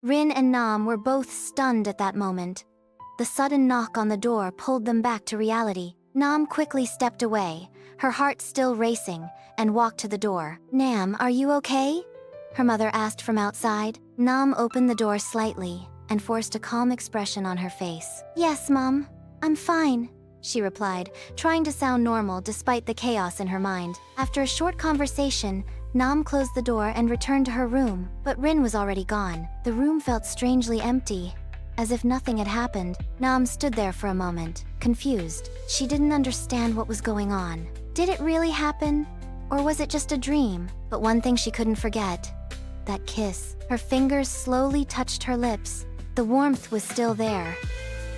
Rin and Nam were both stunned at that moment. The sudden knock on the door pulled them back to reality. Nam quickly stepped away, her heart still racing, and walked to the door. "Nam, are you okay?" her mother asked from outside. Nam opened the door slightly and forced a calm expression on her face. "Yes, Mom, I'm fine," she replied, trying to sound normal despite the chaos in her mind. After a short conversation, Nam closed the door and returned to her room, but Rin was already gone. The room felt strangely empty, as if nothing had happened. Nam stood there for a moment, confused. She didn't understand what was going on. Did it really happen? Or was it just a dream? But one thing she couldn't forget: that kiss. Her fingers slowly touched her lips. The warmth was still there.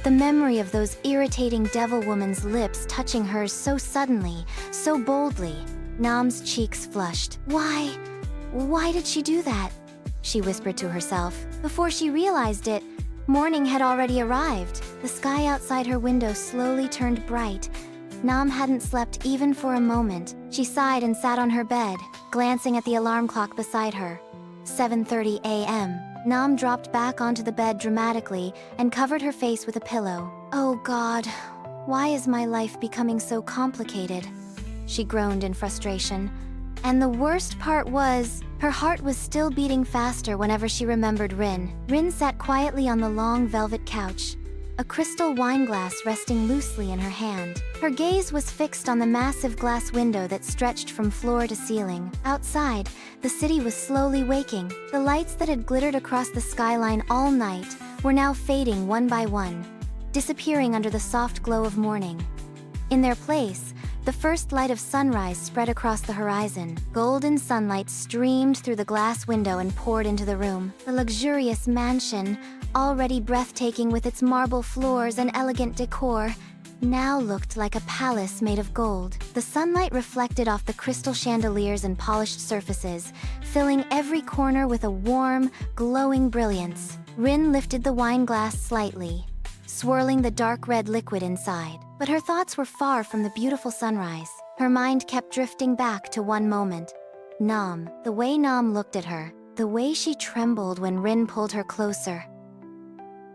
The memory of those irritating devil woman's lips touching hers so suddenly, so boldly. Nam's cheeks flushed. Why did she do that?" she whispered to herself. Before she realized it, morning had already arrived. The sky outside her window slowly turned bright. Nam hadn't slept even for a moment. She sighed and sat on her bed, glancing at the alarm clock beside her. 7:30 a.m. Nam dropped back onto the bed dramatically and covered her face with a pillow. "Oh God, why is my life becoming so complicated?" she groaned in frustration. And the worst part was, her heart was still beating faster whenever she remembered Rin. Rin sat quietly on the long velvet couch, a crystal wine glass resting loosely in her hand. Her gaze was fixed on the massive glass window that stretched from floor to ceiling. Outside, the city was slowly waking. The lights that had glittered across the skyline all night were now fading one by one, disappearing under the soft glow of morning. In their place, the first light of sunrise spread across the horizon. Golden sunlight streamed through the glass window and poured into the room. The luxurious mansion, already breathtaking with its marble floors and elegant decor, now looked like a palace made of gold. The sunlight reflected off the crystal chandeliers and polished surfaces, filling every corner with a warm, glowing brilliance. Rin lifted the wine glass slightly, swirling the dark red liquid inside. But her thoughts were far from the beautiful sunrise. Her mind kept drifting back to one moment. Nam. The way Nam looked at her. The way she trembled when Rin pulled her closer.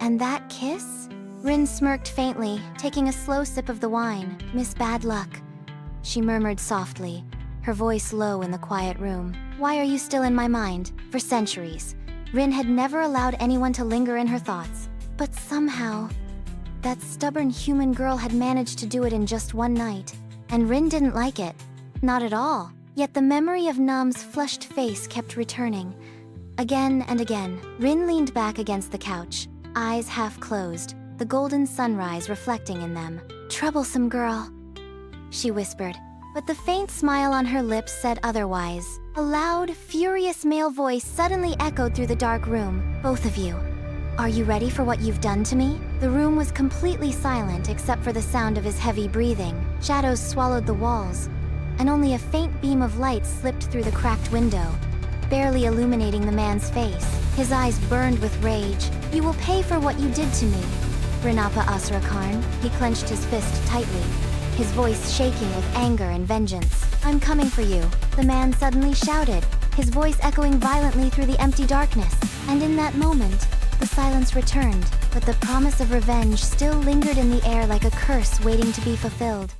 And that kiss? Rin smirked faintly, taking a slow sip of the wine. "Miss Bad Luck," she murmured softly, her voice low in the quiet room. "Why are you still in my mind?" For centuries, Rin had never allowed anyone to linger in her thoughts. But somehow, that stubborn human girl had managed to do it in just one night. And Rin didn't like it. Not at all. Yet the memory of Nam's flushed face kept returning. Again and again. Rin leaned back against the couch, eyes half closed, the golden sunrise reflecting in them. "Troublesome girl," she whispered. But the faint smile on her lips said otherwise. A loud, furious male voice suddenly echoed through the dark room. "Both of you, are you ready for what you've done to me?" The room was completely silent except for the sound of his heavy breathing. Shadows swallowed the walls, and only a faint beam of light slipped through the cracked window, barely illuminating the man's face. His eyes burned with rage. "You will pay for what you did to me, Renapa Asrakarn." He clenched his fist tightly, his voice shaking with anger and vengeance. "I'm coming for you," the man suddenly shouted, his voice echoing violently through the empty darkness. And in that moment, the silence returned, but the promise of revenge still lingered in the air like a curse waiting to be fulfilled.